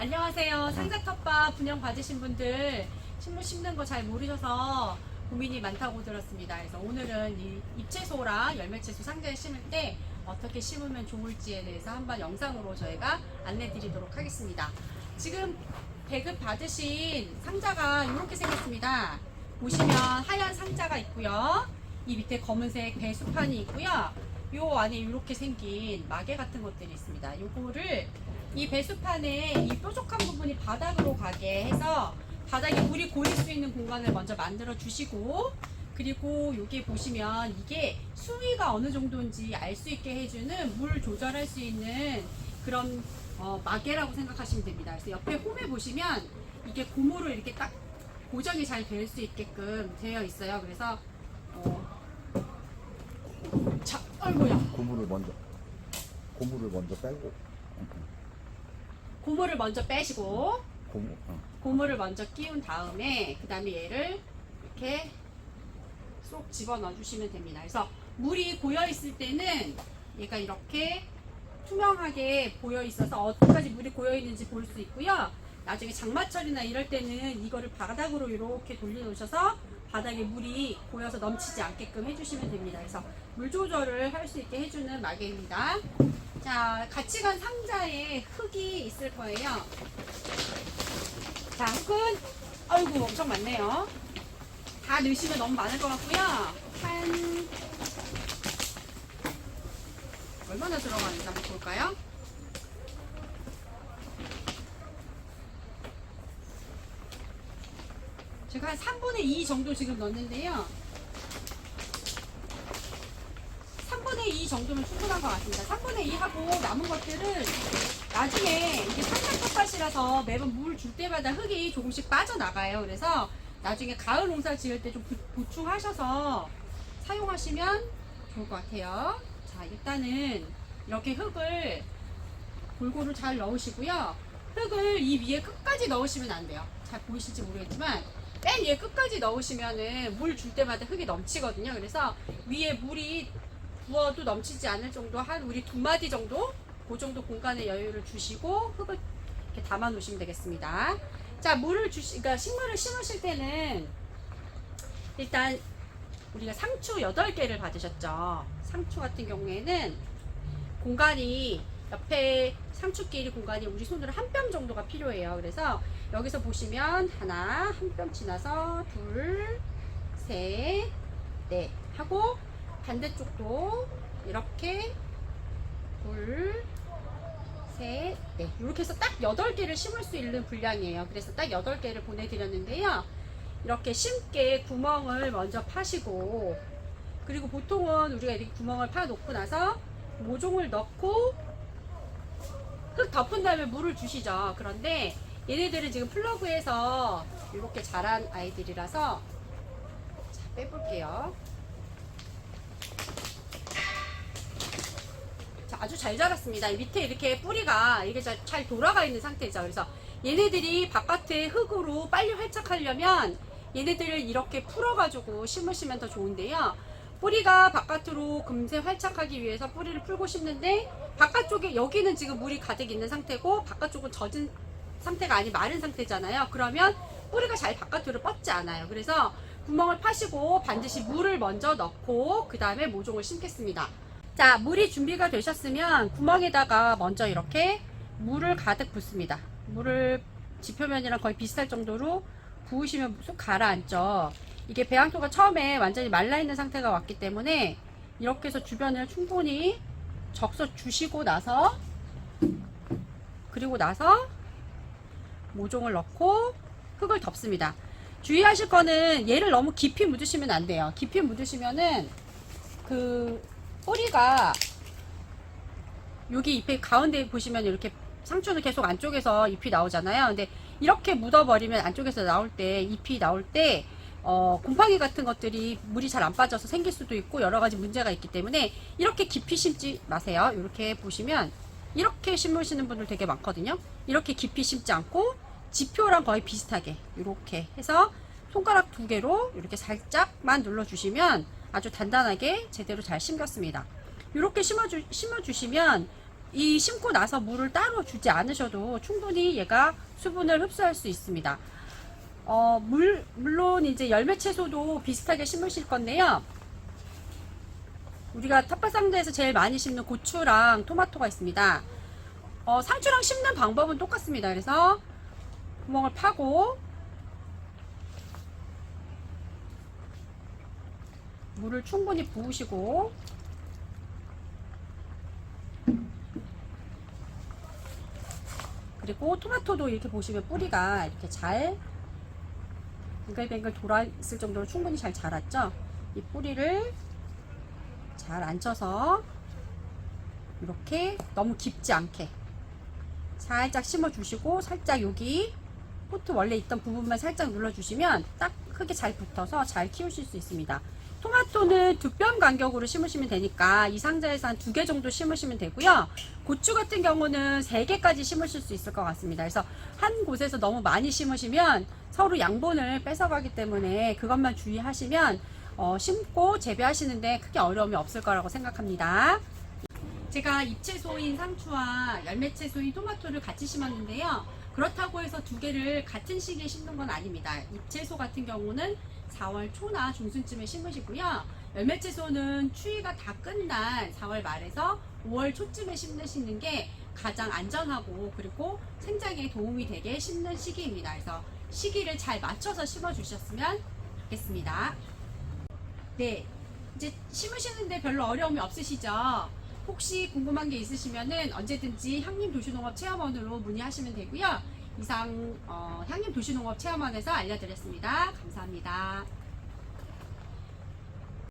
안녕하세요. 상자 텃밭 분양 받으신 분들 식물 심는 거 잘 모르셔서 고민이 많다고 들었습니다. 그래서 오늘은 이 잎채소랑 열매채소 상자에 심을 때 어떻게 심으면 좋을지에 대해서 한번 영상으로 저희가 안내 드리도록 하겠습니다. 지금 배급 받으신 상자가 이렇게 생겼습니다. 보시면 하얀 상자가 있고요. 이 밑에 검은색 배수판이 있고요. 요 안에 이렇게 생긴 마개 같은 것들이 있습니다. 요거를 이 배수판에 이 뾰족한 부분이 바닥으로 가게 해서 바닥에 물이 고일 수 있는 공간을 먼저 만들어 주시고, 그리고 여기 보시면 이게 수위가 어느 정도인지 알 수 있게 해주는 물 조절할 수 있는 그런 마개라고 생각하시면 됩니다. 그래서 옆에 홈에 보시면 이게 고무로 이렇게 딱 고정이 잘 될 수 있게끔 되어 있어요. 그래서 자, 아이고야. 고무를 먼저 빼고. 고무를 먼저 빼시고 고무. 고무를 먼저 끼운 다음에 그 다음에 얘를 이렇게 쏙 집어넣어 주시면 됩니다. 그래서 물이 고여 있을 때는 얘가 이렇게 투명하게 보여 있어서 어디까지 물이 고여 있는지 볼 수 있고요. 나중에 장마철이나 이럴 때는 이거를 바닥으로 이렇게 돌려놓으셔서 바닥에 물이 고여서 넘치지 않게끔 해주시면 됩니다. 그래서 물 조절을 할 수 있게 해주는 마개입니다. 자, 같이 간 상자에 흙이 있을 거예요. 자, 흙은 아이고 엄청 많네요. 다 넣으시면 너무 많을 것 같고요. 한 얼마나 들어가는지 한번 볼까요? 제가 한 3분의 2 정도 지금 넣었는데요. 3분의 2 정도면 충분한 것 같습니다. 3분의 2 하고 남은 것들은 나중에 이게 상자 텃밭이라서 매번 물 줄 때마다 흙이 조금씩 빠져나가요. 그래서 나중에 가을 농사 지을 때 좀 보충하셔서 사용하시면 좋을 것 같아요. 자, 일단은 이렇게 흙을 골고루 잘 넣으시고요. 흙을 이 위에 끝까지 넣으시면 안 돼요. 잘 보이실지 모르겠지만 맨 위에 끝까지 넣으시면은 물 줄 때마다 흙이 넘치거든요. 그래서 위에 물이 부어도 넘치지 않을 정도, 한 우리 2마디 정도, 그 정도 공간에 여유를 주시고 흙을 이렇게 담아 놓으시면 되겠습니다. 자, 그러니까 식물을 심으실 때는 일단 우리가 상추 8개를 받으셨죠. 상추 같은 경우에는 공간이 옆에 상추끼리 공간이 우리 손으로 한 뼘 정도가 필요해요. 그래서 여기서 보시면 하나, 한 뼘 지나서 둘, 셋, 넷 하고 반대쪽도 이렇게 둘, 셋, 넷 이렇게 해서 딱 8개를 심을 수 있는 분량이에요. 그래서 딱 8개를 보내드렸는데요. 이렇게 심게 구멍을 먼저 파시고, 그리고 보통은 우리가 이렇게 구멍을 파 놓고 나서 모종을 넣고 흙 덮은 다음에 물을 주시죠. 그런데 얘네들은 지금 플러그에서 이렇게 자란 아이들이라서 자, 빼볼게요. 자, 아주 잘 자랐습니다. 밑에 이렇게 뿌리가 이게 잘 돌아가 있는 상태죠. 그래서 얘네들이 바깥에 흙으로 빨리 활착하려면 얘네들을 이렇게 풀어가지고 심으시면 더 좋은데요. 뿌리가 바깥으로 금세 활착하기 위해서 뿌리를 풀고 심는데, 바깥쪽에 여기는 지금 물이 가득 있는 상태고 바깥쪽은 젖은 상태가 아닌 마른 상태잖아요. 그러면 뿌리가 잘 바깥으로 뻗지 않아요. 그래서 구멍을 파시고 반드시 물을 먼저 넣고 그 다음에 모종을 심겠습니다. 자, 물이 준비가 되셨으면 구멍에다가 먼저 이렇게 물을 가득 붓습니다. 물을 지표면이랑 거의 비슷할 정도로 부으시면 쑥 가라앉죠. 이게 배양토가 처음에 완전히 말라있는 상태가 왔기 때문에 이렇게 해서 주변을 충분히 적셔 주시고 나서, 그리고 나서 모종을 넣고 흙을 덮습니다. 주의하실 거는 얘를 너무 깊이 묻으시면 안 돼요. 깊이 묻으시면은 그 뿌리가 여기 잎의 가운데 보시면 이렇게 상추는 계속 안쪽에서 잎이 나오잖아요. 근데 이렇게 묻어버리면 안쪽에서 나올 때, 잎이 나올 때 곰팡이 같은 것들이 물이 잘 안 빠져서 생길 수도 있고 여러 가지 문제가 있기 때문에 이렇게 깊이 심지 마세요. 이렇게 보시면 이렇게 심으시는 분들 되게 많거든요. 이렇게 깊이 심지 않고 지표랑 거의 비슷하게 이렇게 해서 손가락 2개로 이렇게 살짝만 눌러주시면 아주 단단하게 제대로 잘 심겼습니다. 이렇게 심어주시면 이 심고 나서 물을 따로 주지 않으셔도 충분히 얘가 수분을 흡수할 수 있습니다. 물론 이제 열매 채소도 비슷하게 심으실 건데요. 우리가 텃밭상자에서 제일 많이 심는 고추랑 토마토가 있습니다. 상추랑 심는 방법은 똑같습니다. 그래서 구멍을 파고 물을 충분히 부으시고 그리고 토마토도 이렇게 보시면 뿌리가 이렇게 잘 뱅글뱅글 돌아 있을 정도로 충분히 잘 자랐죠. 이 뿌리를 잘 앉혀서 이렇게 너무 깊지 않게 살짝 심어 주시고, 살짝 여기 포트 원래 있던 부분만 살짝 눌러 주시면 딱 크게 잘 붙어서 잘 키우실 수 있습니다. 토마토는 2뼘 간격으로 심으시면 되니까 이 상자에서 한 2개 정도 심으시면 되고요. 고추 같은 경우는 3개까지 심으실 수 있을 것 같습니다. 그래서 한 곳에서 너무 많이 심으시면 서로 양분을 뺏어가기 때문에 그것만 주의하시면 심고 재배하시는데 크게 어려움이 없을 거라고 생각합니다. 제가 잎채소인 상추와 열매채소인 토마토를 같이 심었는데요. 그렇다고 해서 2개를 같은 시기에 심는 건 아닙니다. 잎채소 같은 경우는 4월 초나 중순쯤에 심으시고요. 열매채소는 추위가 다 끝난 4월 말에서 5월 초쯤에 심으시는 게 가장 안전하고 그리고 생장에 도움이 되게 심는 시기입니다. 그래서 시기를 잘 맞춰서 심어 주셨으면 좋겠습니다. 네, 이제 심으시는데 별로 어려움이 없으시죠? 혹시 궁금한 게 있으시면은 언제든지 향림도시농업 체험원으로 문의하시면 되고요. 이상 향림도시농업 체험원에서 알려드렸습니다. 감사합니다.